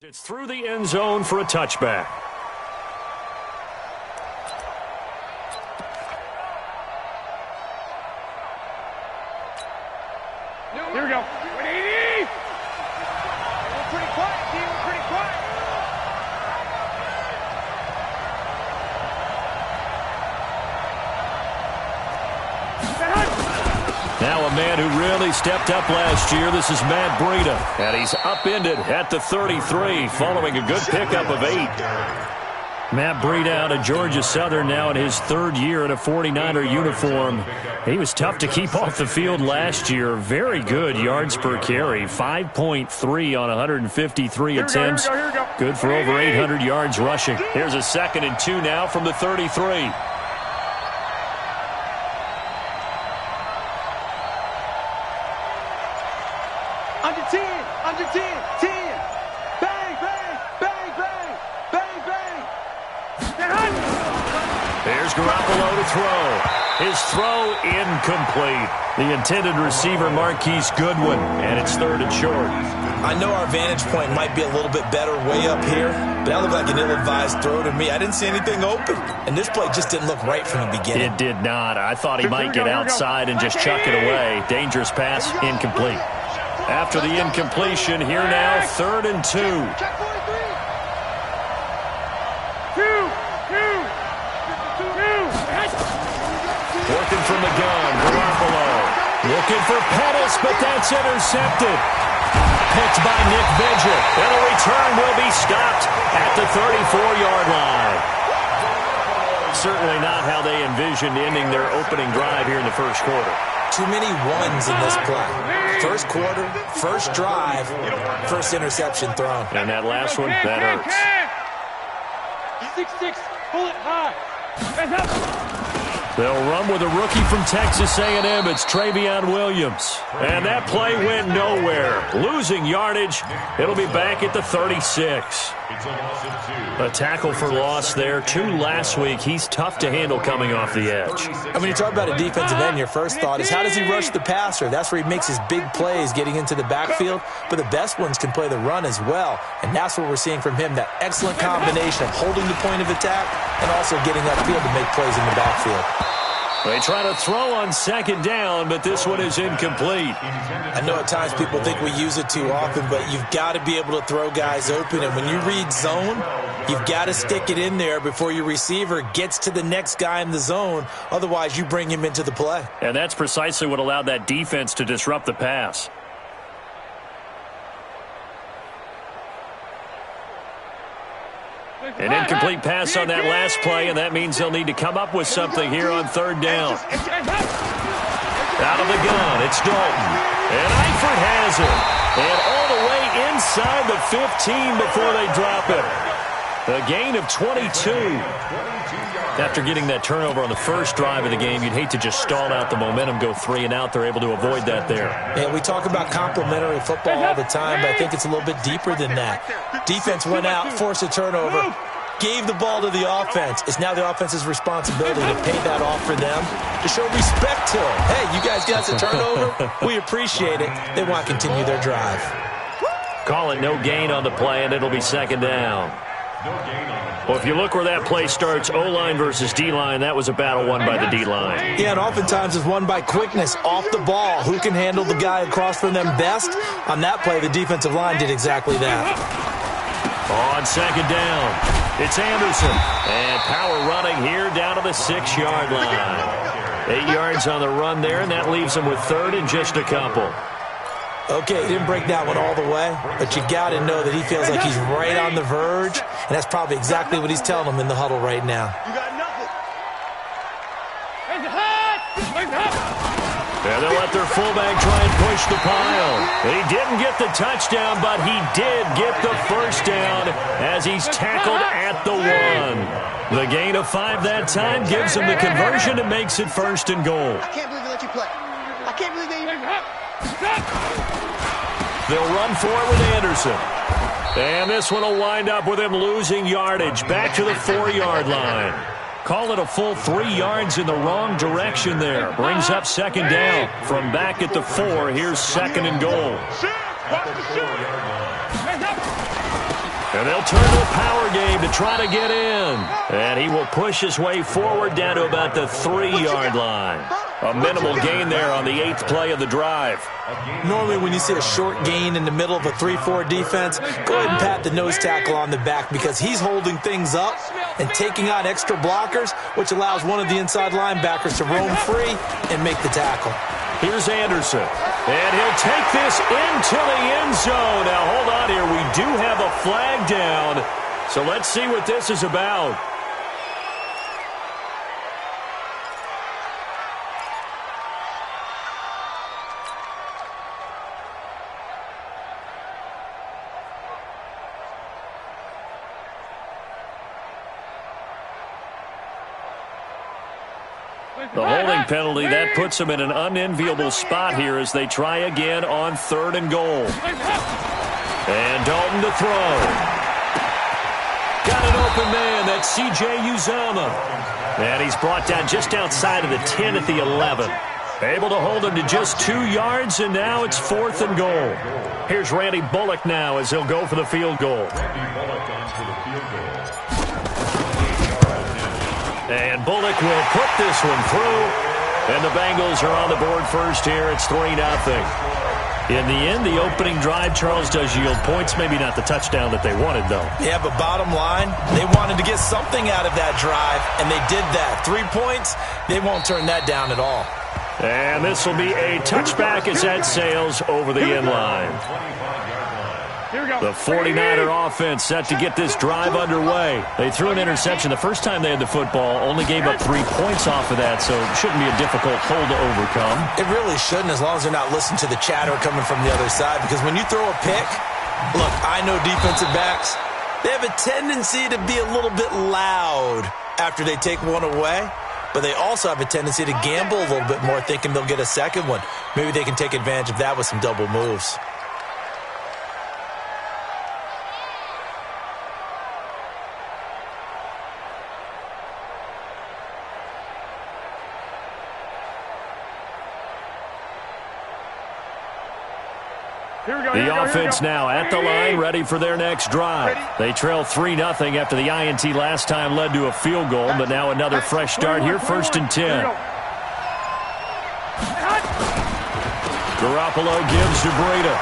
It's through the end zone for a touchback. Here we go. 180. Pretty quiet, team. Pretty quiet. Now a man who really stepped up last year. This is Matt Breida. And he's upended at the 33 following a good pickup of 8. Matt Breida out of Georgia Southern now in his 3rd year in a 49er uniform. He was tough to keep off the field last year. Very good yards per carry. 5.3 on 153 attempts. Good for over 800 yards rushing. Here's a 2nd and 2 now from the 33. Under 10, under 10, 10. Bang, bang, bang, bang, bang, bang. There's Garoppolo to throw. His throw incomplete. The intended receiver, Marquise Goodwin, and it's 3rd and short. I know our vantage point might be a little bit better way up here, but that looked like an ill-advised throw to me. I didn't see anything open, and this play just didn't look right from the beginning. It did not. I thought he might get outside and just chuck it away. Dangerous pass, incomplete. After the incompletion, here now, 3rd and 2. Check 43. 2. Working from the gun, Garoppolo. Looking for Pettis, but that's intercepted. Picked by Nick Vigil. And the return will be stopped at the 34-yard line. Certainly not how they envisioned ending their opening drive here in the first quarter. Too many ones in this play. First quarter, first drive, first interception thrown. And that last one, that hurts. 6-6, pull it high. They'll run with a rookie from Texas A&M. It's Travion Williams. And that play went nowhere. Losing yardage. It'll be back at the 36. A tackle for loss there. 2 last week. He's tough to handle coming off the edge. And when you talk about a defensive end, your first thought is how does he rush the passer? That's where he makes his big plays getting into the backfield. But the best ones can play the run as well. And that's what we're seeing from him, that excellent combination of holding the point of attack and also getting upfield to make plays in the backfield. They try to throw on 2nd down, but this one is incomplete. I know at times people think we use it too often, but you've got to be able to throw guys open. And when you read zone, you've got to stick it in there before your receiver gets to the next guy in the zone. Otherwise, you bring him into the play. And that's precisely what allowed that defense to disrupt the pass. An incomplete pass on that last play, and that means they'll need to come up with something here on 3rd down. Out of the gun, it's Dalton. And Eifert has it. And all the way inside the 15 before they drop it. A gain of 22. After getting that turnover on the first drive of the game, you'd hate to just stall out the momentum, go 3 and out. They're able to avoid that there. And we talk about complementary football all the time, but I think it's a little bit deeper than that. Defense went out, forced a turnover, gave the ball to the offense. It's now the offense's responsibility to pay that off for them, to show respect to them. Hey, you guys got the turnover? We appreciate it. They want to continue their drive. Call it no gain on the play, and it'll be 2nd down. Well, if you look where that play starts, O-line versus D-line, that was a battle won by the D-line. Yeah, and oftentimes it's won by quickness, off the ball. Who can handle the guy across from them best? On that play, the defensive line did exactly that. On 2nd down, it's Anderson. And power running here down to the 6-yard line. 8 yards on the run there, and that leaves him with 3rd and just a couple. Okay, he didn't break that one all the way, but you got to know that he feels like he's right on the verge, and that's probably exactly what he's telling them in the huddle right now. You got nothing. And they'll let their fullback try and push the pile. He didn't get the touchdown, but he did get the first down as he's tackled at the 1. The gain of 5 that time gives him the conversion and makes it 1st and goal. I can't believe they let you play. I can't believe they even... They'll run for it with Anderson. And this one will wind up with him losing yardage back to the 4-yard line. Call it a full 3 yards in the wrong direction there. Brings up 2nd down. From back at the 4, here's 2nd and goal. And they'll turn to a power game to try to get in. And he will push his way forward down to about the 3-yard line. A minimal gain there on the 8th play of the drive. Normally when you see a short gain in the middle of a 3-4 defense, go ahead and pat the nose tackle on the back because he's holding things up and taking on extra blockers, which allows one of the inside linebackers to roam free and make the tackle. Here's Anderson, and he'll take this into the end zone. Now, hold on here. We do have a flag down, so let's see what this is about. The holding penalty, that puts them in an unenviable spot here as they try again on 3rd and goal. And Dalton to throw. Got an open man, that's C.J. Uzomah. And he's brought down just outside of the 10 at the 11. Able to hold him to just 2 yards, and now it's 4th and goal. Here's Randy Bullock now as he'll go for the field goal. And Bullock will put this one through. And the Bengals are on the board first here. It's 3-0. In the end, the opening drive, Charles, does yield points. Maybe not the touchdown that they wanted, though. Yeah, but bottom line, they wanted to get something out of that drive, and they did that. 3 points, they won't turn that down at all. And this will be a touchback as that sails over the end line. The 49er offense set to get this drive underway. They threw an interception the first time they had the football, only gave up 3 points off of that, so it shouldn't be a difficult hole to overcome. It really shouldn't, as long as they're not listening to the chatter coming from the other side, because when you throw a pick, look, I know defensive backs, they have a tendency to be a little bit loud after they take one away, but they also have a tendency to gamble a little bit more, thinking they'll get a second one. Maybe they can take advantage of that with some double moves. The offense now at the line, ready for their next drive. They trail 3-0 after the INT last time led to a field goal, but now another fresh start here, 1st and 10. Garoppolo gives to Breida.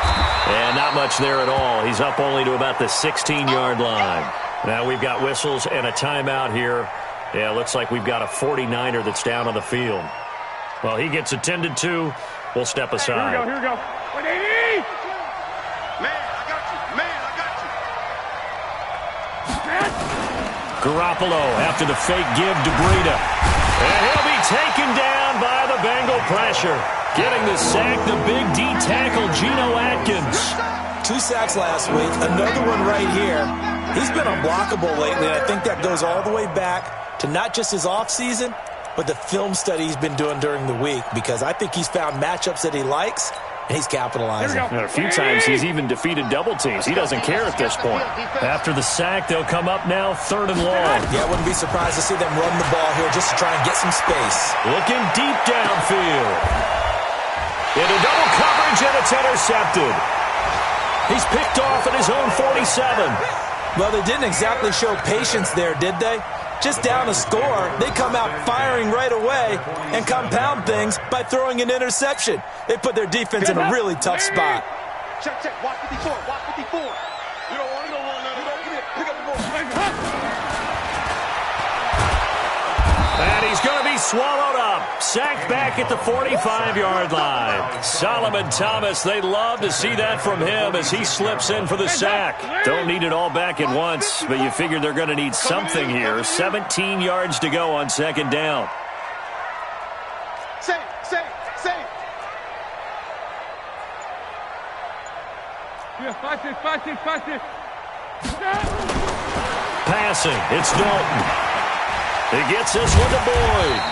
And not much there at all. He's up only to about the 16-yard line. Now we've got whistles and a timeout here. Yeah, looks like we've got a 49er that's down on the field. Well, he gets attended to. We'll step aside. Here we go. 180! Garoppolo after the fake give to Breida. And he'll be taken down by the Bengal pressure. Getting the sack, the big D tackle, Geno Atkins. 2 sacks last week, another one right here. He's been unblockable lately, and I think that goes all the way back to not just his offseason, but the film study he's been doing during the week, because I think he's found matchups that he likes, and he's capitalizing. And a few times he's even defeated double teams. He doesn't care at this point. After the sack, they'll come up now 3rd and long. Yeah, I wouldn't be surprised to see them run the ball here just to try and get some space. Looking deep downfield. Into double coverage, and it's intercepted. He's picked off at his own 47. Well, they didn't exactly show patience there, did they? Just down a score, they come out firing right away and compound things by throwing an interception. They put their defense in a really tough spot. Check. Watch 54. Watch 54. You don't want to go on that. Come here. Pick up the ball. And he's going to be swallowed up. Sacked back at the 45-yard line. Solomon Thomas, they love to see that from him as he slips in for the sack. Don't need it all back at once, but you figure they're going to need something here. 17 yards to go on 2nd down. Safe. Yeah, fast it. Passing, it's Dalton. He gets this one to Boyd.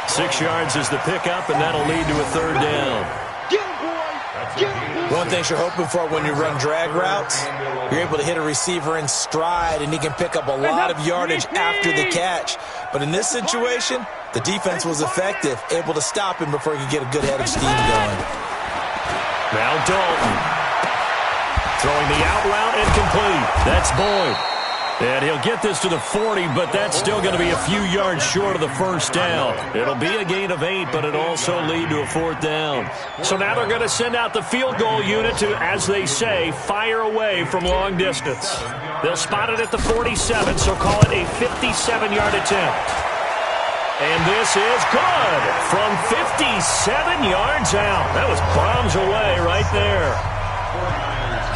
6 yards is the pickup, and that'll lead to a 3rd down. Get him, boy. One thing you're hoping for when you run drag routes, you're able to hit a receiver in stride, and he can pick up a lot of yardage after the catch. But in this situation, the defense was effective, able to stop him before he could get a good head of steam going. Now Dalton. Throwing the out route and complete. That's Boyd. And he'll get this to the 40, but that's still going to be a few yards short of the first down. It'll be a gain of 8, but it'll also lead to a 4th down. So now they're going to send out the field goal unit to, as they say, fire away from long distance. They'll spot it at the 47, so call it a 57-yard attempt. And this is good from 57 yards out. That was bombs away right there.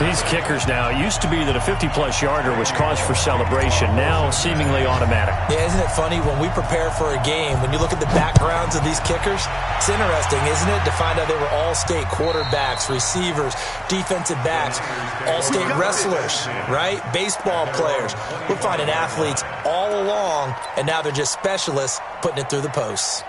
These kickers now, it used to be that a 50-plus yarder was cause for celebration, now seemingly automatic. Yeah, isn't it funny when we prepare for a game, when you look at the backgrounds of these kickers, it's interesting, isn't it, to find out they were all-state quarterbacks, receivers, defensive backs, all-state wrestlers, right? Baseball players. We're finding athletes all along, and now they're just specialists putting it through the posts.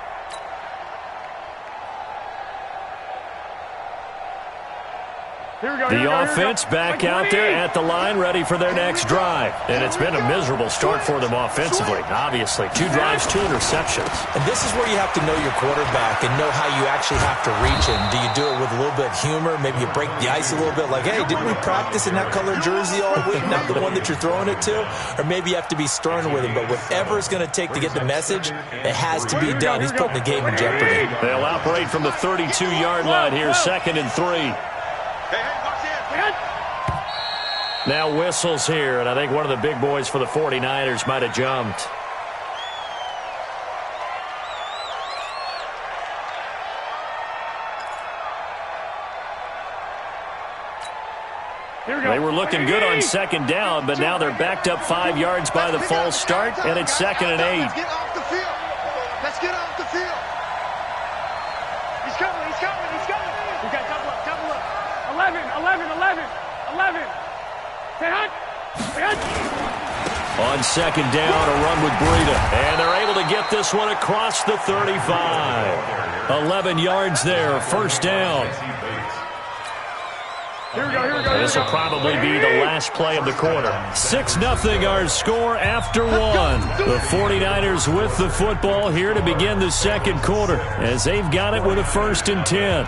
The offense back out there at the line, ready for their next drive. And it's been a miserable start for them offensively, obviously. 2 drives, 2 interceptions. And this is where you have to know your quarterback and know how you actually have to reach him. Do you do it with a little bit of humor? Maybe you break the ice a little bit, like, hey, didn't we practice in that colored jersey all week, not the one that you're throwing it to? Or maybe you have to be stern with him. But whatever it's going to take to get the message, it has to be done. He's putting the game in jeopardy. They'll operate from the 32-yard line here, 2nd and 3. Now whistles here, and I think one of the big boys for the 49ers might have jumped. They were looking good on 2nd down, but now they're backed up 5 yards by the false start, and it's 2nd and 8. Let's get off the field. Let's get off the field. He's coming, he's coming, he's coming. We got double up, double up. 11, 11, 11, 11. On 2nd down, a run with Breida. And they're able to get this one across the 35. 11 yards there, 1st down. Here we go. This will probably be the last play of the quarter. 6-0 our score after 1. The 49ers with the football here to begin the 2nd quarter as they've got it with a 1st and 10.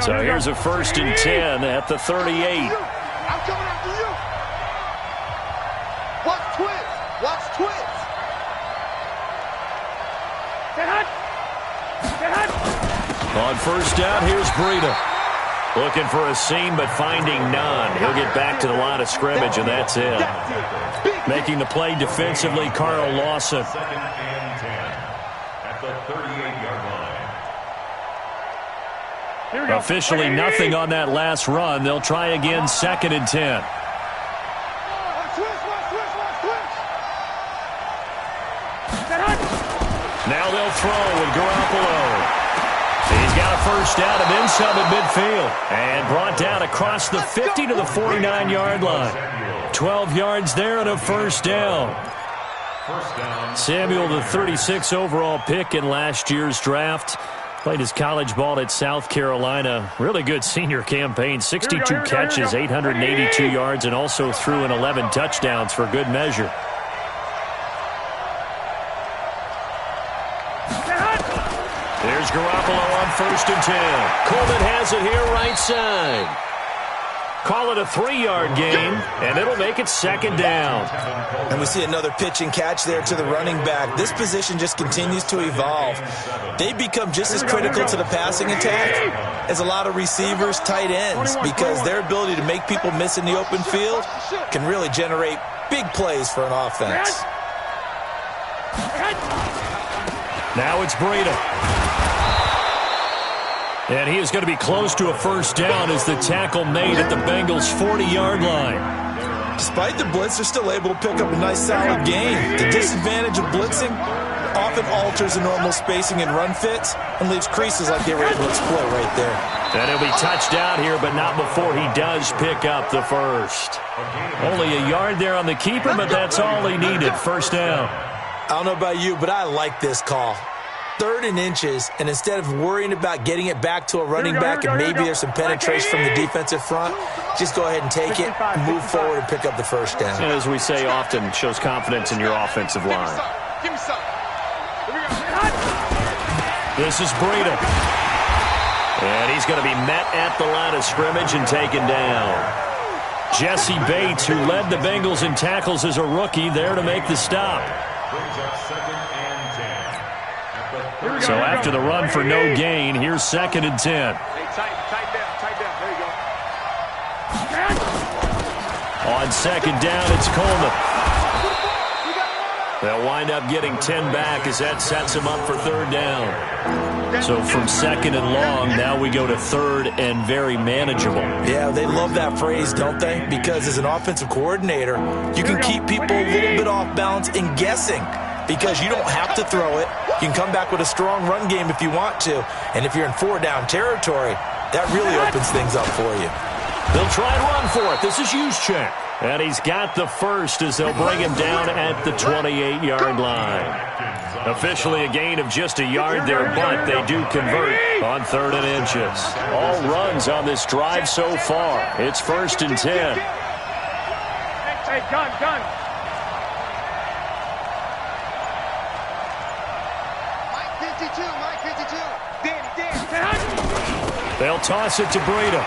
So here's a 1st and 10 at the 38. I'm coming after you. Watch twins. Watch twins. On 1st down, here's Breida. Looking for a seam, but finding none. He'll get back to the line of scrimmage, and that's it. Making the play defensively, Carl Lawson. At the 38-yard line. Officially nothing on that last run. They'll try again, 2nd and 10. Now they'll throw with Garoppolo. He's got a 1st down and then some at midfield. And brought down across the 50 to the 49-yard line. 12 yards there and a 1st down. Samuel, the 36 overall pick in last year's draft. Played his college ball at South Carolina. Really good senior campaign. 62 catches, 882 yards, and also threw in 11 touchdowns for good measure. There's Garoppolo on 1st and 10. Coleman has it here right side. Call it a 3-yard gain, and it'll make it 2nd down. And we see another pitch and catch there to the running back. This position just continues to evolve. They become just as critical to the passing attack as a lot of receivers, tight ends, because their ability to make people miss in the open field can really generate big plays for an offense. Now it's Breida. And he is going to be close to a 1st down as the tackle made at the Bengals' 40-yard line. Despite the blitz, they're still able to pick up a nice, solid gain. The disadvantage of blitzing often alters the normal spacing and run fits and leaves creases like they were able to exploit right there. And he'll be touched out here, but not before he does pick up the 1st. Only a yard there on the keeper, but that's all he needed. 1st down. I don't know about you, but I like this call. 3rd and inches, and instead of worrying about getting it back to a running back and maybe there's some penetration from the defensive front, just go ahead and take it, move forward, and pick up the 1st down. And as we say often, shows confidence in your offensive line. Give me some. This is Breida. And he's going to be met at the line of scrimmage and taken down. Jesse Bates, who led the Bengals in tackles as a rookie, there to make the stop. So after the run for no gain, here's 2nd and 10. Tight down. There you go. On 2nd down, it's Coleman. They'll wind up getting 10 back as that sets him up for 3rd down. So from 2nd and long, now we go to 3rd and very manageable. Yeah, they love that phrase, don't they? Because as an offensive coordinator, you can keep people a little bit off balance and guessing because you don't have to throw it. You can come back with a strong run game if you want to. And if you're in 4-down territory, that really opens things up for you. They'll try and run for it. This is Juszczyk. And he's got the first as they'll bring him down at the 28-yard line. Officially a gain of just a yard there, but they do convert on 3rd and inches. All runs on this drive so far. It's 1st and 10. Hey, gun. Mike 52. Dan. They'll toss it to Breida.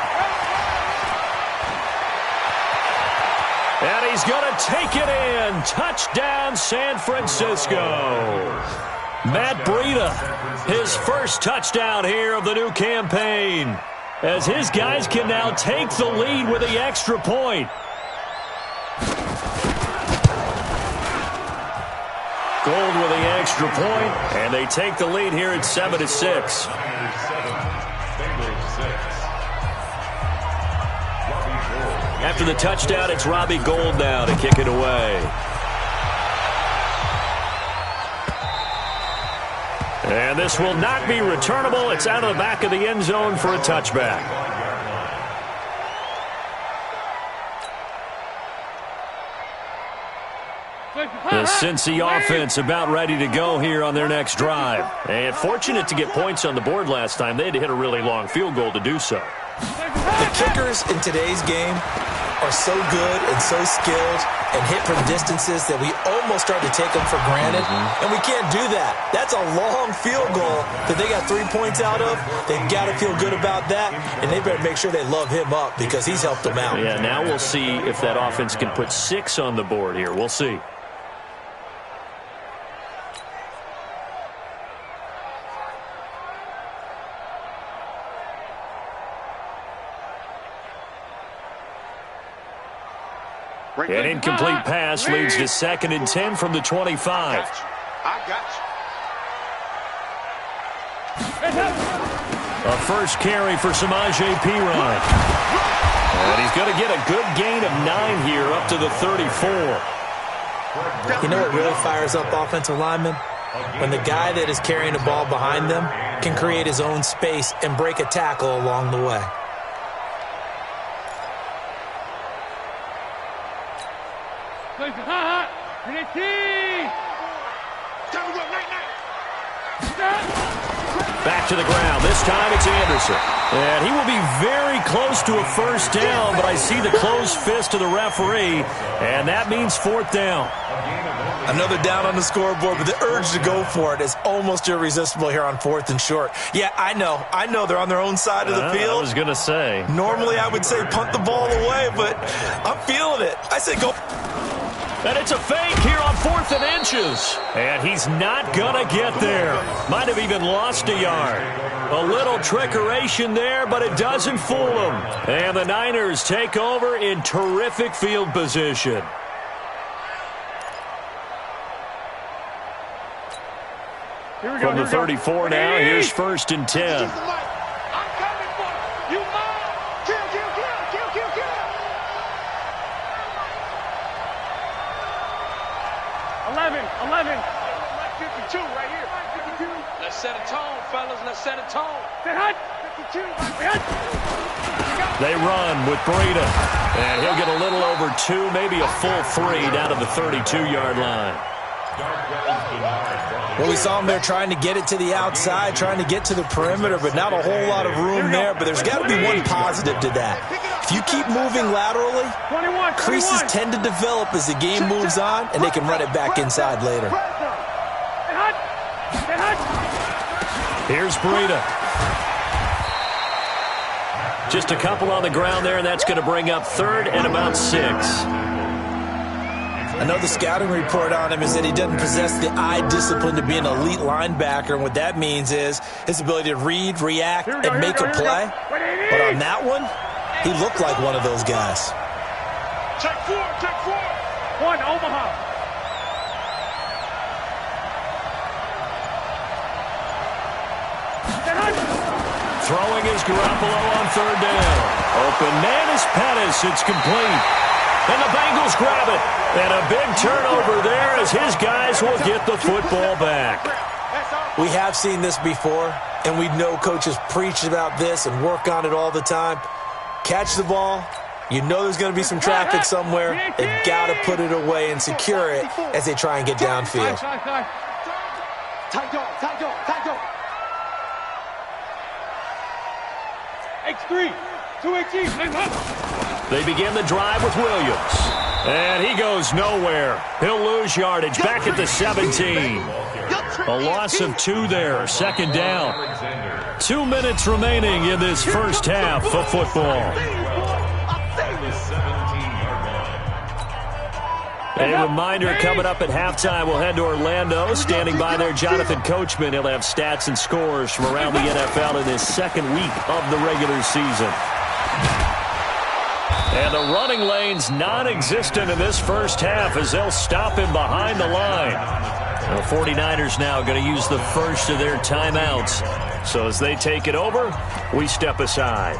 And he's going to take it in. Touchdown, San Francisco. Matt Breida, his first touchdown here of the new campaign, as his guys can now take the lead with the extra point. Gold with the extra point, and they take the lead here at 7-6. After the touchdown, it's Robbie Gould now to kick it away. And this will not be returnable. It's out of the back of the end zone for a touchback. The Cincy offense about ready to go here on their next drive. And fortunate to get points on the board last time. They had to hit a really long field goal to do so. The kickers in today's game are so good and so skilled and hit from distances that we almost start to take them for granted, and we can't do that. That's a long field goal that they got 3 points out of. They've got to feel good about that, and they better make sure they love him up because he's helped them out. Yeah, now we'll see if that offense can put 6 on the board here. We'll see. An incomplete pass leads to 2nd and 10 from the 25. I got you. A first carry for Samaje Perine. And he's going to get a good gain of 9 here up to the 34. You know what really fires up offensive linemen? When the guy that is carrying the ball behind them can create his own space and break a tackle along the way. Back to the ground. This time it's Anderson. And he will be very close to a first down, but I see the closed fist of the referee, and that means 4th down. Another down on the scoreboard, but the urge to go for it is almost irresistible here on 4th and short. Yeah, I know they're on their own side of the field. I was going to say. Normally I would say punt the ball away, but I'm feeling it. I say go. And it's a fake here on 4th and inches. And he's not going to get there. Might have even lost a yard. A little trickeration there, but it doesn't fool him. And the Niners take over in terrific field position. From the 34 now, here's 1st and 10. Let's set a tone, fellas. Let's set a tone. They run with Breida. And he'll get a little over 2, maybe a full 3 down to the 32-yard line. Well, we saw him there trying to get it to the outside, trying to get to the perimeter, but not a whole lot of room there. But there's got to be one positive to that. If you keep moving laterally, creases tend to develop as the game moves on, and they can run it back inside later. Here's Breida. Just a couple on the ground there, and that's going to bring up third and about 6. I know the scouting report on him is that he doesn't possess the eye discipline to be an elite linebacker, and what that means is his ability to read, react, and make a play. But on that one, he looked like one of those guys. Check 4, check 4. 1, Omaha. Throwing is Garoppolo on third down. Open man is Pettis. It's complete. And the Bengals grab it. And a big turnover there as his guys will get the football back. We have seen this before, and we know coaches preach about this and work on it all the time. Catch the ball. You know there's going to be some traffic somewhere. They've got to put it away and secure it as they try and get downfield. Tight dog. X3, 2 They begin the drive with Williams. And he goes nowhere. He'll lose yardage back at the 17. A loss of 2 there. Second down. 2 minutes remaining in this first half of football. A reminder coming up at halftime, we'll head to Orlando. Standing by there, Jonathan Coachman. He'll have stats and scores from around the NFL in this second week of the regular season. And the running lane's non-existent in this first half as they'll stop him behind the line. The 49ers now going to use the first of their timeouts. So as they take it over, we step aside.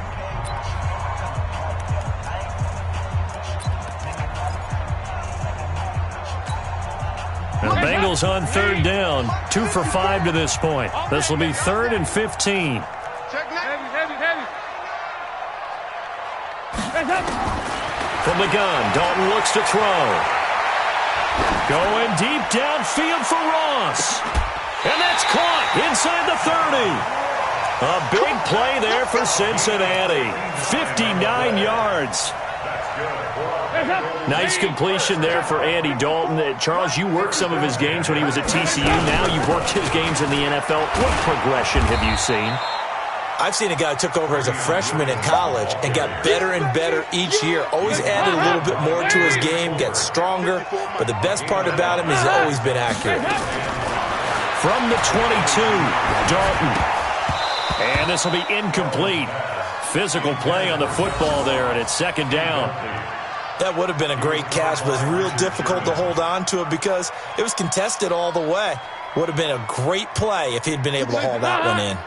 The Bengals on third down, 2 for 5 to this point. This will be 3rd and 15. From the gun, Dalton looks to throw. Going deep downfield for Ross. And that's caught inside the 30. A big play there for Cincinnati. 59 yards. Nice completion there for Andy Dalton. Charles, you worked some of his games when he was at TCU. Now you've worked his games in the NFL. What progression have you seen? I've seen a guy who took over as a freshman in college and got better and better each year. Always added a little bit more to his game, gets stronger. But the best part about him is he's always been accurate. From the 22, Dalton. And this will be incomplete. Physical play on the football there, and it's second down. That would have been a great catch, but it's real difficult to hold on to it because it was contested all the way. Would have been a great play if he'd been able to haul that one in.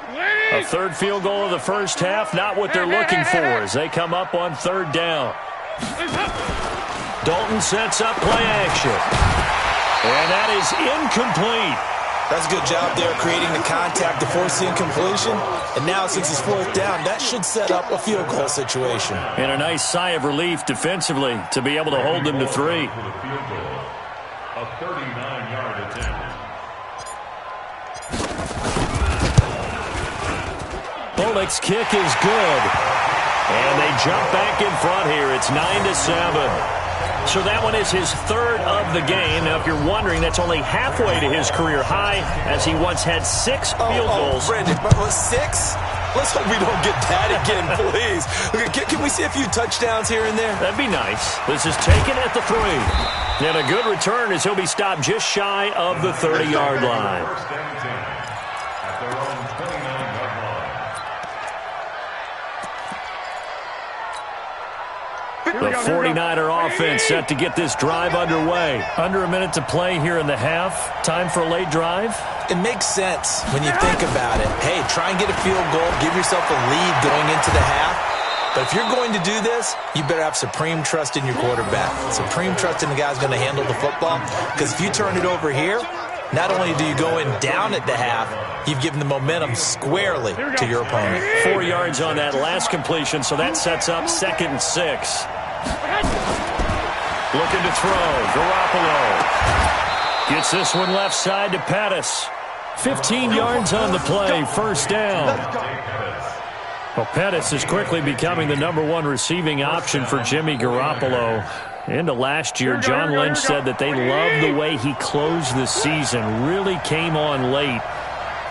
A third field goal of the first half, not what they're looking for as they come up on third down. Dalton sets up play action. And that is incomplete. That's a good job there creating the contact to force the incompletion. And now since it's fourth down, that should set up a field goal situation. And a nice sigh of relief defensively to be able to hold them to 3. A 39-yard attempt. Bullock's kick is good. And they jump back in front here. It's 9-7. So that one is his 3rd of the game. Now, if you're wondering, that's only halfway to his career high as he once had 6 field goals. Brendan, 6? Let's hope we don't get that again, please. Can we see a few touchdowns here and there? That'd be nice. This is taken at the 3. And a good return as he'll be stopped just shy of the 30-yard line. The 49er offense set to get this drive underway. Under a minute to play here in the half. Time for a late drive. It makes sense when you think about it. Hey, try and get a field goal. Give yourself a lead going into the half. But if you're going to do this, you better have supreme trust in your quarterback. Supreme trust in the guy's going to handle the football. Because if you turn it over here, not only do you go in down at the half, you've given the momentum squarely to your opponent. 4 yards on that last completion, so that sets up 2nd and 6. Looking to throw. Garoppolo gets this one left side to Pettis. 15 yards on the play. First down. Well, Pettis is quickly becoming the #1 receiving option for Jimmy Garoppolo. Into last year, John Lynch said that they loved the way he closed the season. Really came on late.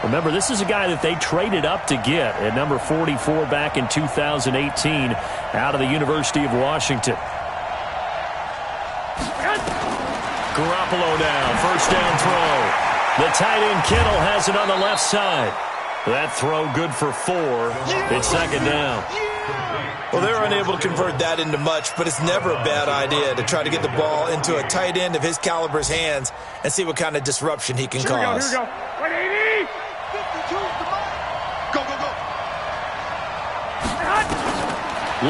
Remember, this is a guy that they traded up to get at number 44 back in 2018 out of the University of Washington. Garoppolo now, first down throw. The tight end Kittle has it on the left side. That throw good for 4. It's second down. Well, they're unable to convert that into much, but it's never a bad idea to try to get the ball into a tight end of his caliber's hands and see what kind of disruption he can cause. Here we go. 180. Go, go, go.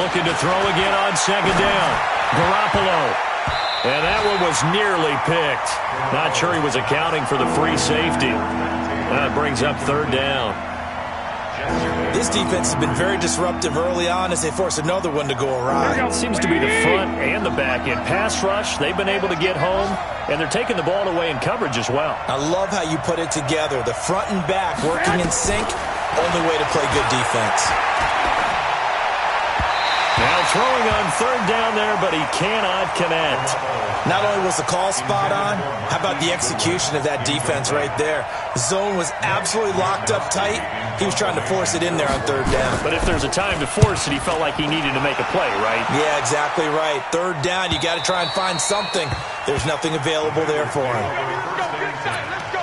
Looking to throw again on second down. Garoppolo. And that one was nearly picked. Not sure he was accounting for the free safety. That brings up third down. This defense has been very disruptive early on as they force another one to go awry. It seems to be the front and the back end. Pass rush, they've been able to get home, and they're taking the ball away in coverage as well. I love how you put it together. The front and back working in sync, only way to play good defense. Now throwing on third down there, but he cannot connect. Not only was the call spot on, how about the execution of that defense right there? The zone was absolutely locked up tight. He was trying to force it in there on third down. But if there's a time to force it, he felt like he needed to make a play, right? Yeah, exactly right. Third down, you got to try and find something. There's nothing available there for him. Let's go.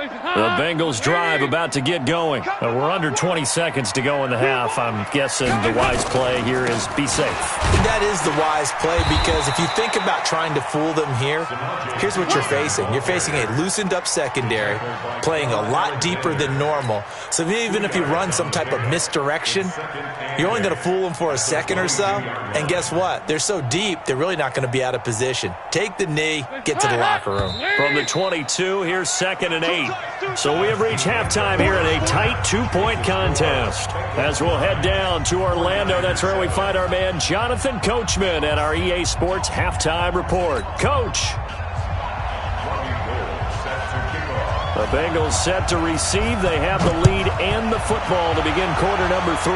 The Bengals drive about to get going. We're under 20 seconds to go in the half. I'm guessing the wise play here is be safe. That is the wise play because if you think about trying to fool them here, here's what you're facing. You're facing a loosened up secondary, playing a lot deeper than normal. So even if you run some type of misdirection, you're only going to fool them for a second or so. And guess what? They're so deep, they're really not going to be out of position. Take the knee, get to the locker room. From the 22, here's second and 8. So we have reached halftime here in a tight 2-point contest. As we'll head down to Orlando, that's where we find our man Jonathan Coachman at our EA Sports Halftime Report. Coach. The Bengals set to receive. They have the lead and the football to begin quarter number 3.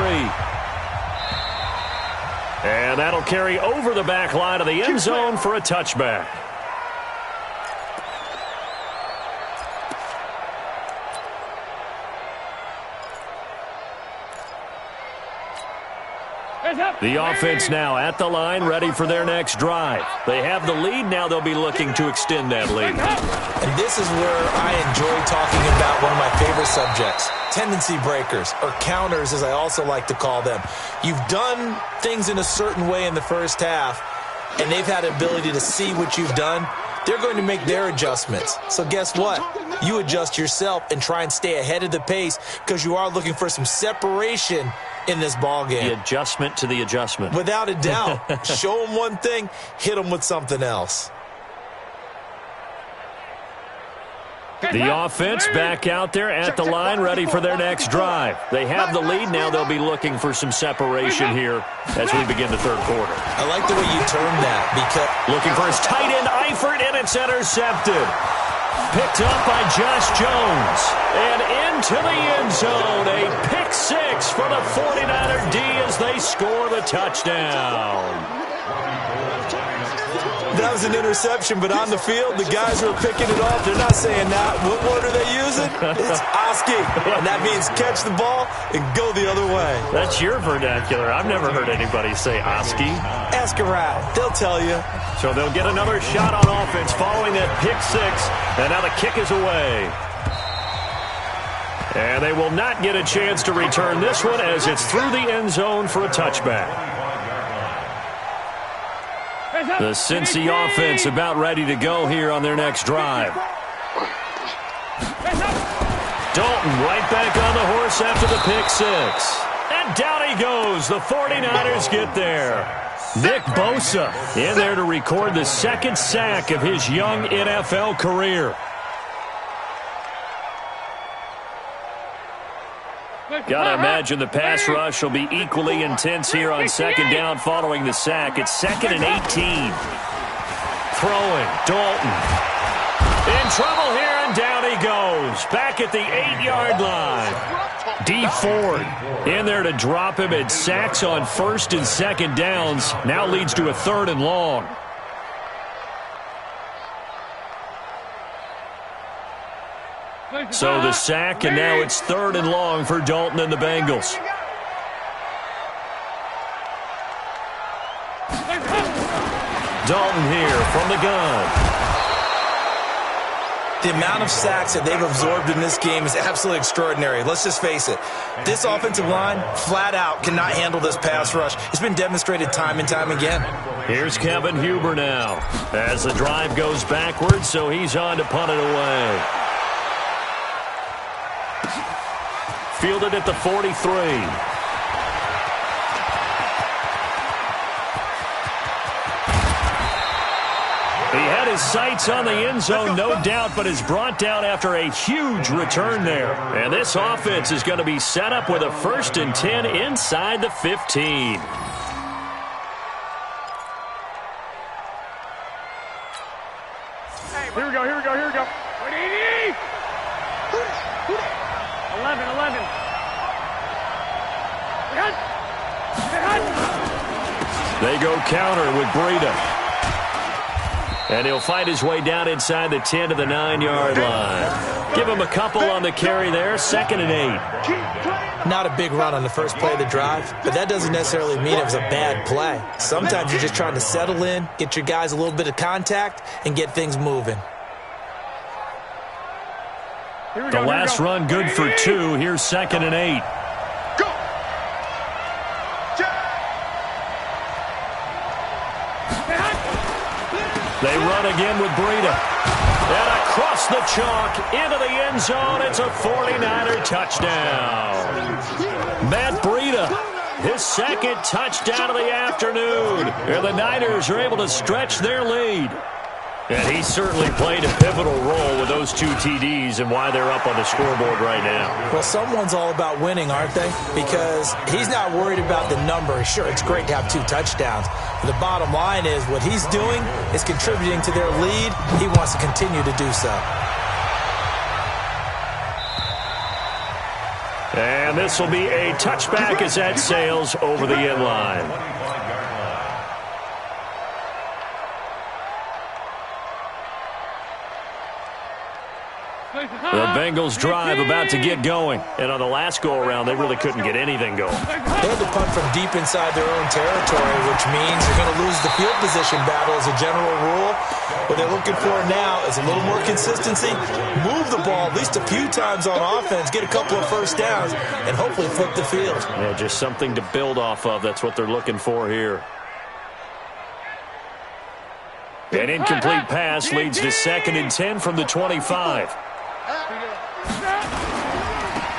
And that'll carry over the back line of the end zone for a touchback. The offense now at the line, ready for their next drive. They have the lead. Now they'll be looking to extend that lead. And this is where I enjoy talking about one of my favorite subjects, tendency breakers, or counters as I also like to call them. You've done things in a certain way in the first half, and they've had the ability to see what you've done. They're going to make their adjustments. So guess what? You adjust yourself and try and stay ahead of the pace because you are looking for some separation in this ball game. The adjustment to the adjustment. Without a doubt. Show them one thing, hit them with something else. The offense back out there at the line, ready for their next drive. They have the lead. Now they'll be looking for some separation here as we begin the third quarter. I like the way you termed that because looking for his tight end, Eifert, and it's intercepted. Picked up by Josh Jones. And into the end zone. A pick 6 for the 49er D as they score the touchdown. That was an interception, but on the field, the guys who are picking it off, they're not saying that. What word are they using? It's Oski, and that means catch the ball and go the other way. That's your vernacular. I've never heard anybody say Oski. Ask around. They'll tell you. So they'll get another shot on offense following that pick 6, and now the kick is away. And they will not get a chance to return this one as it's through the end zone for a touchback. The Cincy offense about ready to go here on their next drive. Dalton right back on the horse after the pick 6. And down he goes. The 49ers get there. Nick Bosa in there to record the second sack of his young NFL career. Gotta imagine the pass rush will be equally intense here on second down following the sack. It's 2nd and 18. Throwing, Dalton. In trouble here, and down he goes. Back at the 8-yard line. D Ford in there to drop him at sacks on first and second downs. Now leads to a 3rd and long. So the sack, and now it's 3rd and long for Dalton and the Bengals. Dalton here from the gun. The amount of sacks that they've absorbed in this game is absolutely extraordinary. Let's just face it. This offensive line, flat out, cannot handle this pass rush. It's been demonstrated time and time again. Here's Kevin Huber now as the drive goes backwards, so he's on to punt it away. Fielded at the 43. He had his sights on the end zone, no doubt, but is brought down after a huge return there. And this offense is going to be set up with a 1st and 10 inside the 15. Here we go. 11. 11. They go counter with Breida. And he'll find his way down inside the 10 to the 9-yard line. Give him a couple on the carry there, 2nd and 8. Not a big run on the first play of the drive, but that doesn't necessarily mean it was a bad play. Sometimes you're just trying to settle in, get your guys a little bit of contact, and get things moving. The last run good for 2. Here's 2nd and 8. They run again with Breida. And across the chalk into the end zone. It's a 49er touchdown. Matt Breida, his 2nd touchdown of the afternoon. And the Niners are able to stretch their lead. And he certainly played a pivotal role with those 2 TDs and why they're up on the scoreboard right now. Well, someone's all about winning, aren't they? Because he's not worried about the number. Sure, it's great to have 2 touchdowns. But the bottom line is what he's doing is contributing to their lead. He wants to continue to do so. And this will be a touchback as that sails over the end line. The Bengals drive about to get going. And on the last go-around, they really couldn't get anything going. They had to punt from deep inside their own territory, which means you're going to lose the field position battle as a general rule. What they're looking for now is a little more consistency, move the ball at least a few times on offense, get a couple of first downs, and hopefully flip the field. Yeah, just something to build off of. That's what they're looking for here. An incomplete pass leads to 2nd and 10 from the 25.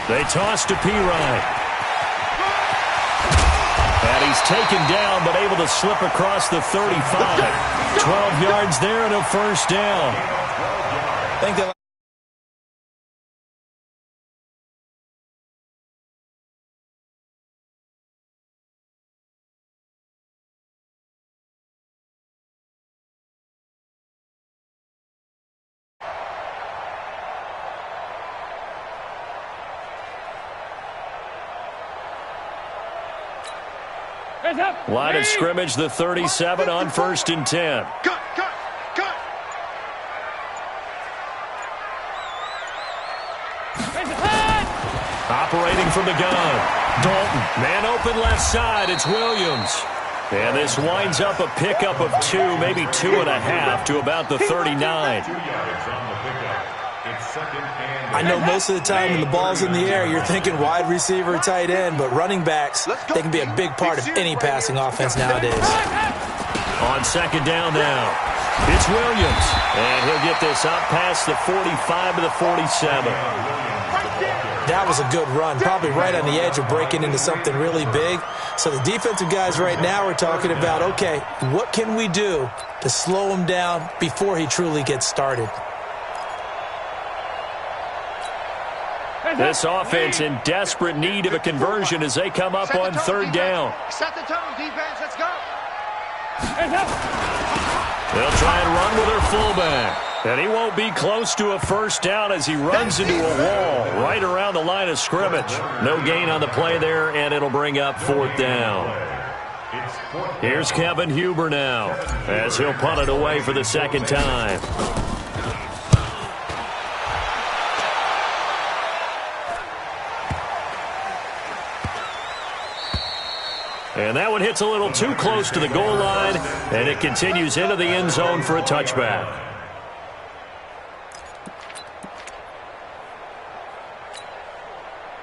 They toss to Pirine. And he's taken down, but able to slip across the 35. 12 yards there and a first down. I think they'll line of scrimmage, the 37 on 1st and 10. Cut. Operating from the gun. Dalton, man open left side. It's Williams. And this winds up a pickup of 2, maybe 2.5 to about the 39. I know most of the time when the ball's in the air, you're thinking wide receiver, tight end, but running backs, they can be a big part of any passing offense nowadays. On 2nd down now, it's Williams. And he'll get this up past the 45 to the 47. That was a good run, probably right on the edge of breaking into something really big. So the defensive guys right now are talking about, okay, what can we do to slow him down before he truly gets started? This offense in desperate need of a conversion as they come up on 3rd down. Set the tone, defense. Let's go. They'll try and run with their fullback. And he won't be close to a first down as he runs into a wall right around the line of scrimmage. No gain on the play there, and it'll bring up fourth down. Here's Kevin Huber now as he'll punt it away for the second time. And that one hits a little too close to the goal line, and it continues into the end zone for a touchback.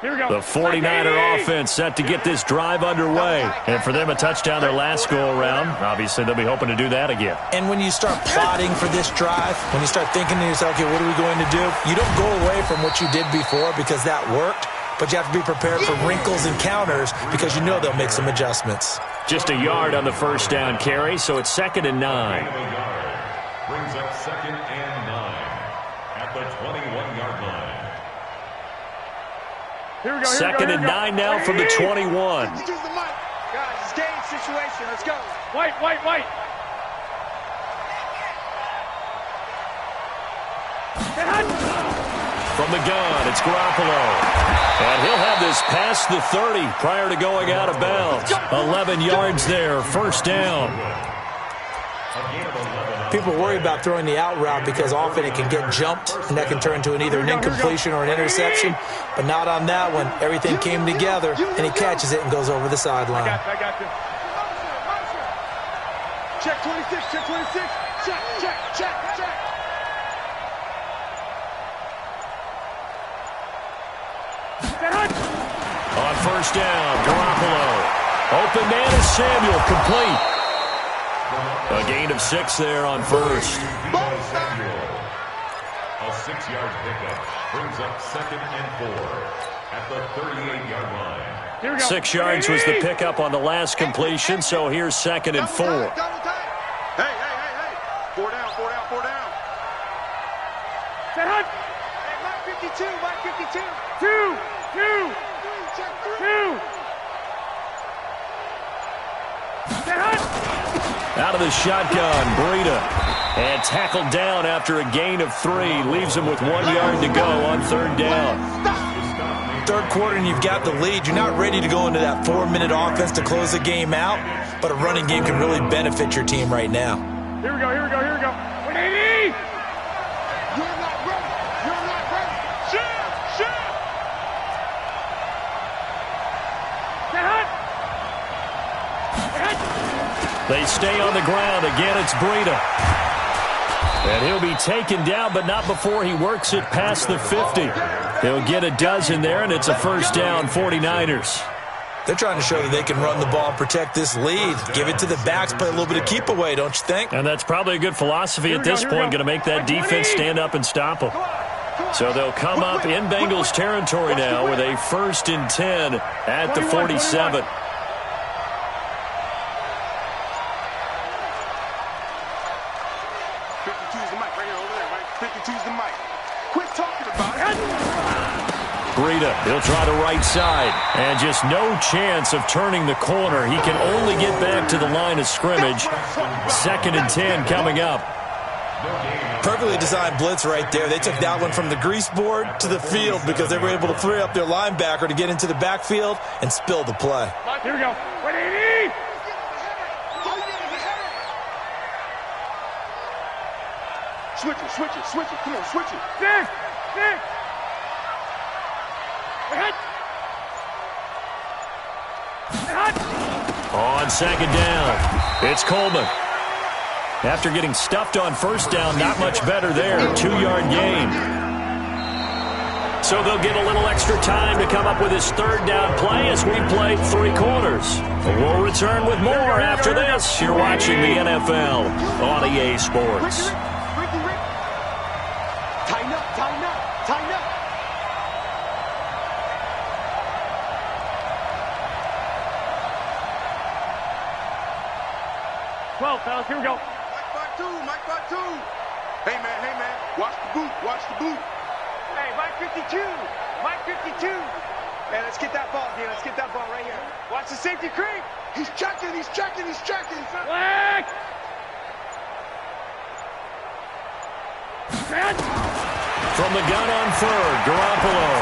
The 49er offense set to get this drive underway. And for them, a touchdown their last go-around. Obviously, they'll be hoping to do that again. And when you start plotting for this drive, when you start thinking to yourself, okay, what are we going to do? You don't go away from what you did before because that worked. But you have to be prepared for wrinkles and counters because you know they'll make some adjustments. Just a yard on the first down carry, so it's 2nd and 9. Brings up 2nd and 9 at the 21-yard line. Here we go, 2nd and 9 now from the 21. Guys, it's game situation. Let's go. White. From the gun, it's Garoppolo. And he'll have this past the 30 prior to going out of bounds. 11 yards there, first down. People worry about throwing the out route because often it can get jumped, and that can turn into either an incompletion or an interception. But not on that one. Everything came together, and he catches it and goes over the sideline. I got you. Check 26, check 26. Check. On first down, Garoppolo. Open man is Samuel, complete. A gain of 6 there on first. A 6-yard pickup brings up 2nd and 4 at the 38-yard line. 6 yards was the pickup on the last completion, so here's 2nd and 4. Hey. 4 down. Set hunt. Hey, Mike 52. 2. Set hunt. Out of the shotgun, Breida. And tackled down after a gain of 3. Leaves him with 1 yard to go on third down. Third quarter and you've got the lead. You're not ready to go into that 4-minute offense to close the game out, but a running game can really benefit your team right now. Here we go. 180. You're not ready. Shoot. Set hunt. They stay on the ground. Again, it's Breida. And he'll be taken down, but not before he works it past the 50. He'll get a dozen there, and it's a first down, 49ers. They're trying to show that they can run the ball and protect this lead. Give it to the backs, play a little bit of keep away, don't you think? And that's probably a good philosophy at this point, going to make that defense stand up and stop them. So they'll come up in Bengals territory now with a 1st and 10 at the 47. Breida, he'll try the right side. And just no chance of turning the corner. He can only get back to the line of scrimmage. 2nd and 10 coming up. Perfectly designed blitz right there. They took that one from the grease board to the field because they were able to free up their linebacker to get into the backfield and spill the play. Here we go. 180. Switch it. Come on, switch it. Six. On second down, it's Coleman. After getting stuffed on first down, not much better there. 2-yard gain. So they'll get a little extra time to come up with his third down play as we play 3 quarters. We'll return with more after this. You're watching the NFL on EA Sports. Tighten up. 12, fellas, here we go. Mike by two. Hey, man, watch the boot. Hey, Mike 52. Hey, let's get that ball, dude. Let's get that ball right here. Watch the safety creep. He's checking. Black. From the gun on third, Garoppolo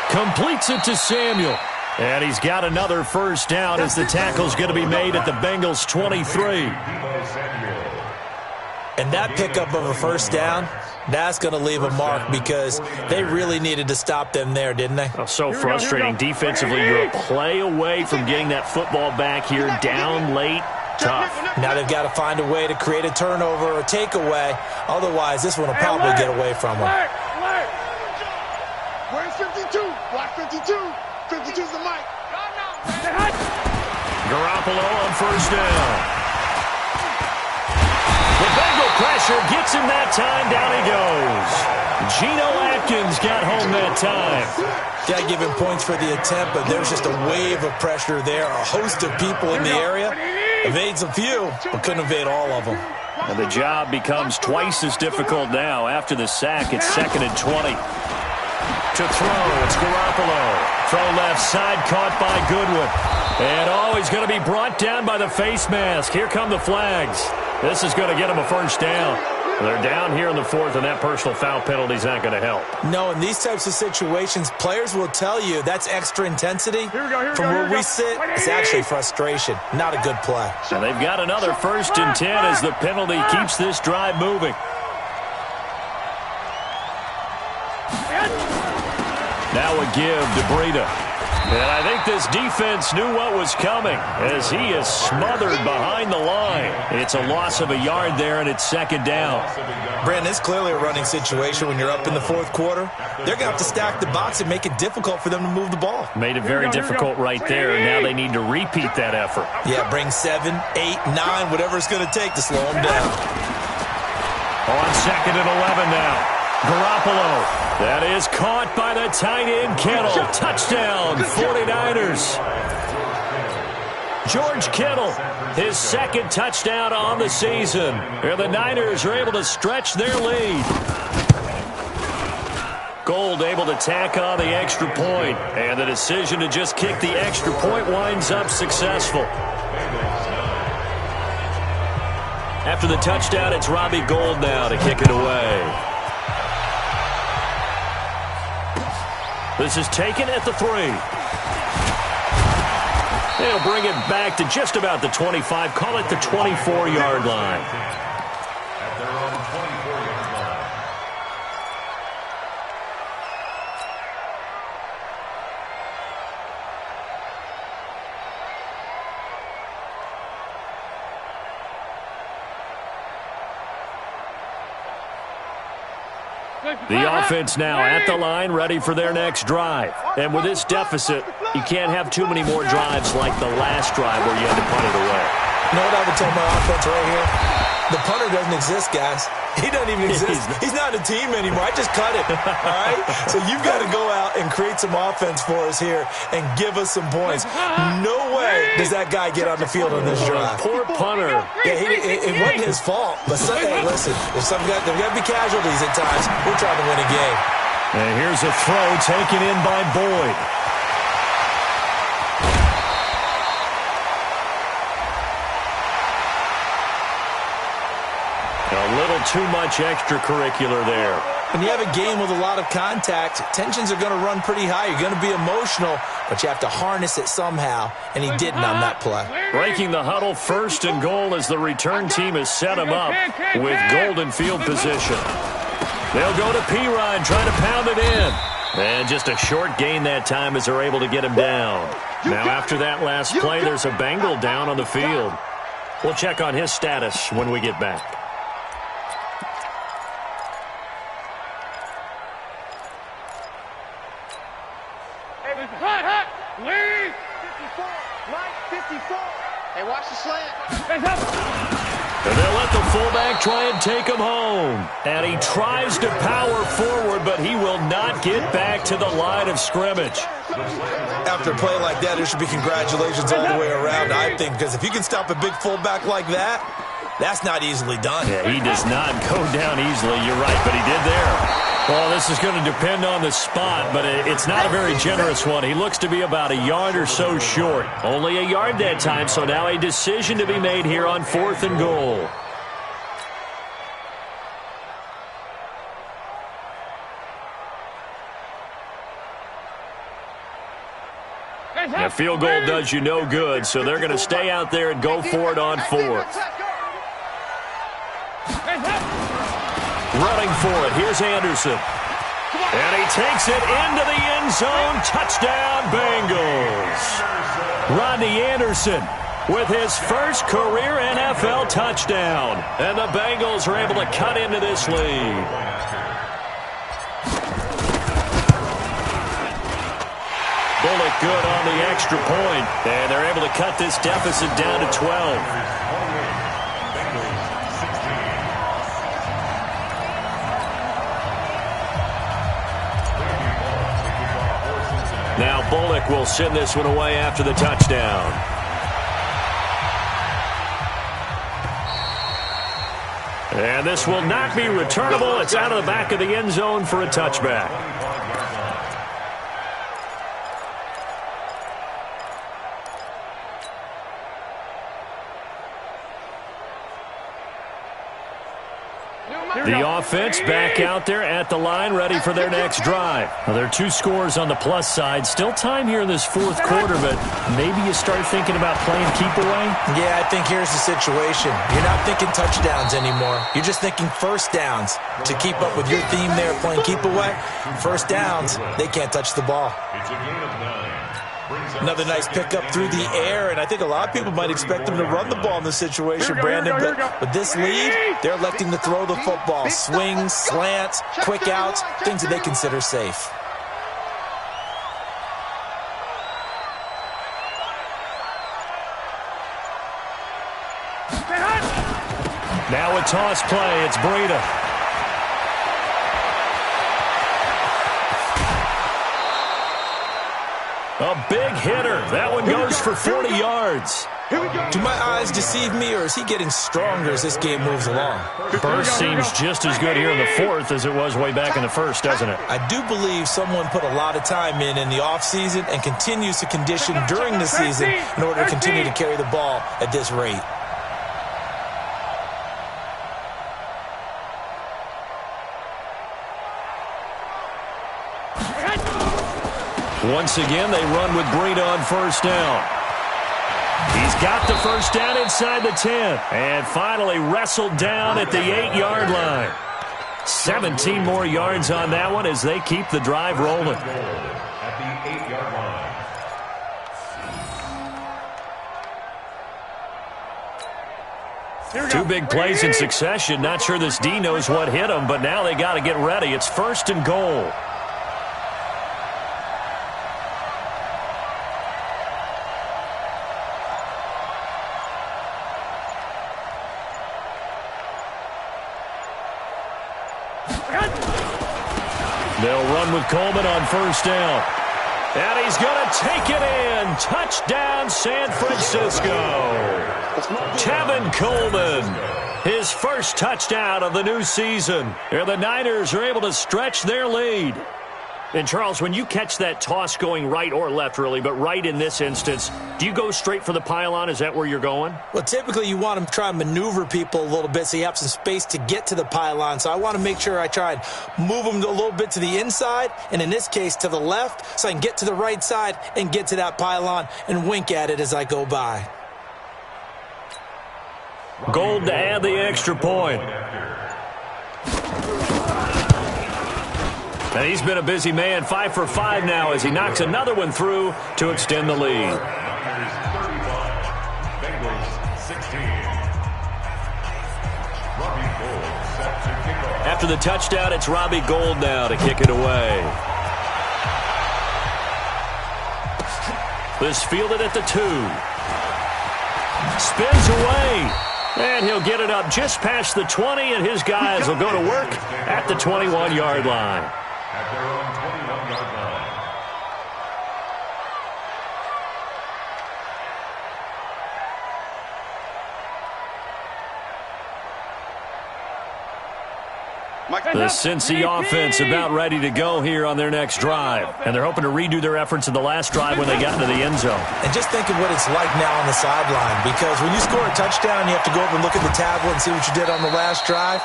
completes it to Samuel. And he's got another first down as the tackle's going to be made at the Bengals' 23. And that pickup of a first down, that's going to leave a mark because they really needed to stop them there, didn't they? Oh, so frustrating. Defensively, you're a play away from getting that football back here, down late. Tough. Now they've got to find a way to create a turnover or takeaway. Otherwise, this one will probably get away from them. Where's 52? Block 52. 52's the mic. Garoppolo on first down. The Bengal pressure gets him that time. Down he goes. Geno Atkins got home that time. Got to give him points for the attempt, but there's just a wave of pressure there. A host of people in the area. Evades a few, but couldn't evade all of them. And the job becomes twice as difficult now. After the sack, it's 2nd and 20. To throw, it's Garoppolo. Throw left side, caught by Goodwin. And he's going to be brought down by the face mask. Here come the flags. This is going to get him a first down. They're down here in the 4th, and that personal foul penalty is not going to help. No, in these types of situations, players will tell you that's extra intensity. From where we sit, it's actually frustration. Not a good play. And they've got another 1st and 10 as the penalty keeps this drive moving. Now a give to Breida. And I think this defense knew what was coming as he is smothered behind the line. It's a loss of a yard there, and it's 2nd down. Brandon, it's clearly a running situation when you're up in the 4th quarter. They're going to have to stack the box and make it difficult for them to move the ball. Made it very difficult right there, and now they need to repeat that effort. Yeah, bring 7, 8, 9, whatever it's going to take to slow them down. On 2nd and 11 now. Garoppolo. That is caught by the tight end, Kittle. Touchdown, 49ers. George Kittle, his 2nd touchdown on the season. And the Niners are able to stretch their lead. Gold able to tack on the extra point. And the decision to just kick the extra point winds up successful. After the touchdown, it's Robbie Gould now to kick it away. This is taken at the 3. They'll bring it back to just about the 25. Call it the 24-yard line. At their own 24-yard line. The offense now at the line, ready for their next drive. And with this deficit, you can't have too many more drives like the last drive where you had to punt it away. You know what I would tell my offense right here? The punter doesn't exist, guys. He doesn't even exist. He's not a team anymore. I just cut it, all right? So you've got to go out and create some offense for us here and give us some points. No way does that guy get on the field on this drive. Poor punter. Yeah, it wasn't his fault. But, hey, listen, there's got to be casualties at times. We're trying to win a game. And here's a throw taken in by Boyd. A little too much extracurricular there. When you have a game with a lot of contact, tensions are going to run pretty high. You're going to be emotional, but you have to harness it somehow, and he didn't on that play. Breaking the huddle, 1st and goal as the return team has set him up with golden field position. They'll go to Pirine, trying to pound it in. And just a short gain that time as they're able to get him down. Now after that last play, there's a Bengal down on the field. We'll check on his status when we get back. Lead! 54, right 54. Hey, watch the slant. And they'll let the fullback try and take him home. And he tries to power forward, but he will not get back to the line of scrimmage. After a play like that, there should be congratulations all the way around, I think, because if you can stop a big fullback like that, that's not easily done. Yeah, he does not go down easily. You're right, but he did there. Well, this is going to depend on the spot, but it's not a very generous one. He looks to be about a yard or so short. Only a yard that time, so now a decision to be made here on 4th and goal. A field goal does you no good, so they're going to stay out there and go for it on fourth. Running for it, here's Anderson. And he takes it into the end zone. Touchdown, Bengals. Rodney Anderson with his first career NFL touchdown. And the Bengals are able to cut into this lead. Bullock good on the extra point. And they're able to cut this deficit down to 12. Now Bullock will send this one away after the touchdown. And this will not be returnable. It's out of the back of the end zone for a touchback. The offense back out there at the line, ready for their next drive. Well, there are 2 scores on the plus side. Still time here in this fourth quarter, but maybe you start thinking about playing keep away? Yeah, I think here's the situation. You're not thinking touchdowns anymore. You're just thinking first downs. To keep up with your theme there, playing keep away, first downs, they can't touch the ball. It's a gain of 9. Another nice pickup through the air, and I think a lot of people might expect them to run the ball in this situation, Brandon. But with this lead, they're electing to throw the football. Swings, slants, quick outs, things that they consider safe. Now a toss play. It's Breida. A big hitter. That one goes for 40 yards. Do my eyes deceive me, or is he getting stronger as this game moves along? Burst seems just as good here in the fourth as it was way back in the first, doesn't it? I do believe someone put a lot of time in the offseason and continues to condition during the season in order to continue to carry the ball at this rate. Once again, they run with Breida on first down. He's got the first down inside the 10. And finally wrestled down at the 8-yard line. 17 more yards on that one as they keep the drive rolling. At the 8-yard line. 2 big plays in succession. Not sure this D knows what hit him, but now they got to get ready. It's first and goal. They'll run with Coleman on first down. And he's going to take it in. Touchdown, San Francisco. Tevin Coleman, his first touchdown of the new season. And the Niners are able to stretch their lead. And, Charles, when you catch that toss going right or left, really, but right in this instance, do you go straight for the pylon? Is that where you're going? Well, typically you want to try and maneuver people a little bit so you have some space to get to the pylon. So I want to make sure I try and move them a little bit to the inside, and in this case to the left, so I can get to the right side and get to that pylon and wink at it as I go by. Gold to add the extra point. And he's been a busy man, 5 for 5 now as he knocks another one through to extend the lead. After the touchdown, it's Robbie Gould now to kick it away. This fielded at the 2. Spins away. And he'll get it up just past the 20, and his guys will go to work at the 21-yard line. At their own 21-yard line. The Cincy offense about ready to go here on their next drive. And they're hoping to redo their efforts in the last drive when they got into the end zone. And just think of what it's like now on the sideline, because when you score a touchdown, you have to go over and look at the tablet and see what you did on the last drive.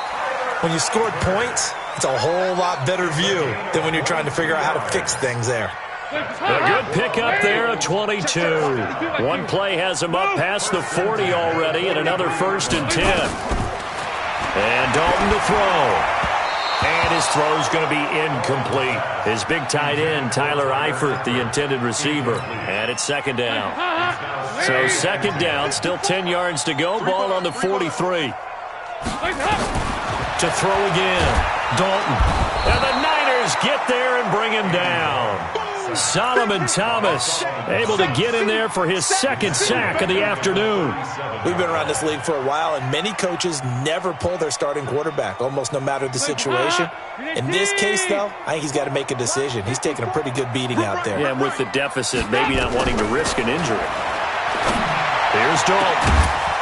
When you scored points, it's a whole lot better view than when you're trying to figure out how to fix things there. A good pickup there, a 22. One play has him up past the 40 already, and another 1st and 10. And Dalton to throw. And his throw is going to be incomplete. His big tight end, Tyler Eifert, the intended receiver. And it's 2nd down. So 2nd down, still 10 yards to go. Ball on the 43. To throw again. Dalton. And the Niners get there and bring him down. Solomon Thomas able to get in there for his 2nd sack of the afternoon. We've been around this league for a while, and many coaches never pull their starting quarterback, almost no matter the situation. In this case, though, I think he's got to make a decision. He's taking a pretty good beating out there. Yeah, and with the deficit, maybe not wanting to risk an injury. Here's Dalton.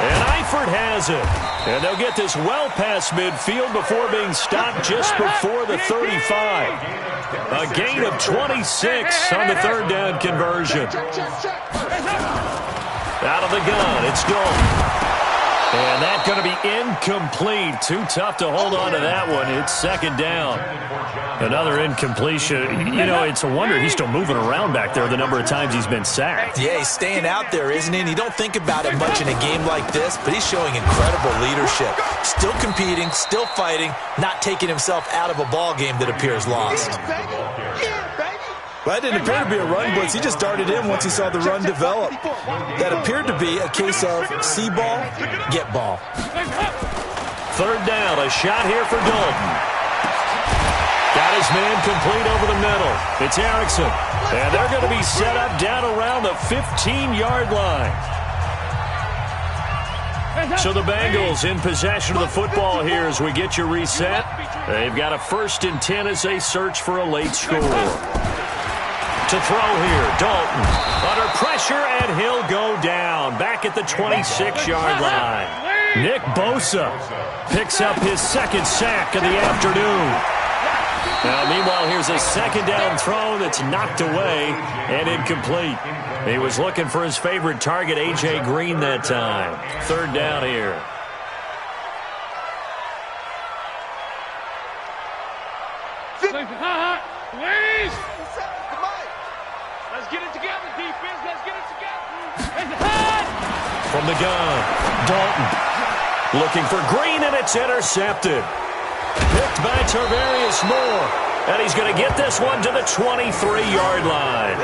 And Eifert has it. And they'll get this well past midfield before being stopped just before the 35. A gain of 26 on the 3rd down conversion. Out of the gun, it's Dalton. And that's going to be incomplete. Too tough to hold on to that one. It's 2nd down. Another incompletion. You know, it's a wonder he's still moving around back there the number of times he's been sacked. Yeah, he's staying out there, isn't he? And you don't think about it much in a game like this, but he's showing incredible leadership. Still competing, still fighting, not taking himself out of a ball game that appears lost. Well, that didn't appear to be a run blitz. He just darted in once he saw the run develop. That appeared to be a case of see ball, get ball. 3rd down, a shot here for Dalton. Got his man complete over the middle. It's Erickson. And they're going to be set up down around the 15-yard line. So the Bengals in possession of the football here as we get you reset. They've got a 1st and 10 as they search for a late score. To throw here, Dalton under pressure, and he'll go down back at the 26-yard line. Nick Bosa picks up his 2nd sack of the afternoon. Now, meanwhile, here's a 2nd down throw that's knocked away and incomplete. He was looking for his favorite target, A.J. Green, that time. 3rd down here. Let's get it together, defense. Let's get it together. From the gun, Dalton looking for Green, and it's intercepted. Picked by Tarvarius Moore, and he's going to get this one to the 23-yard line.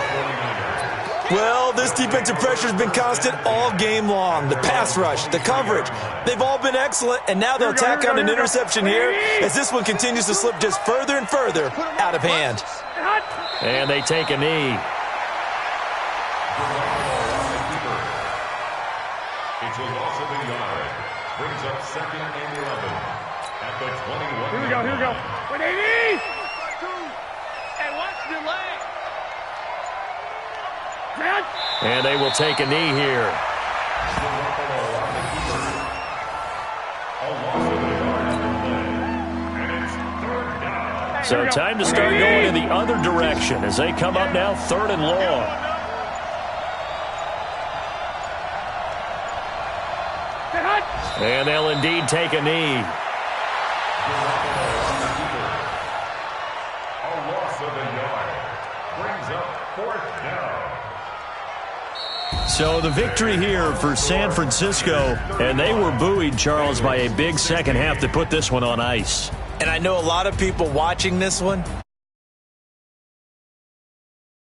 Well, this defensive pressure has been constant all game long. The pass rush, the coverage, they've all been excellent, and now they'll tack on an interception here as this one continues to slip just further and further out of hand. And they take a knee. It's a loss of a yard. Brings up 2nd and 11 at the 21. Here we go, here we go. What they need? Hey, watch the leg. And they will take a knee here. So time to start going in the other direction as they come up now 3rd and long. And they'll indeed take a knee. A loss of a yard. Brings up 4th down. So the victory here for San Francisco, and they were buoyed, Charles, by a big second half to put this one on ice. And I know a lot of people watching this one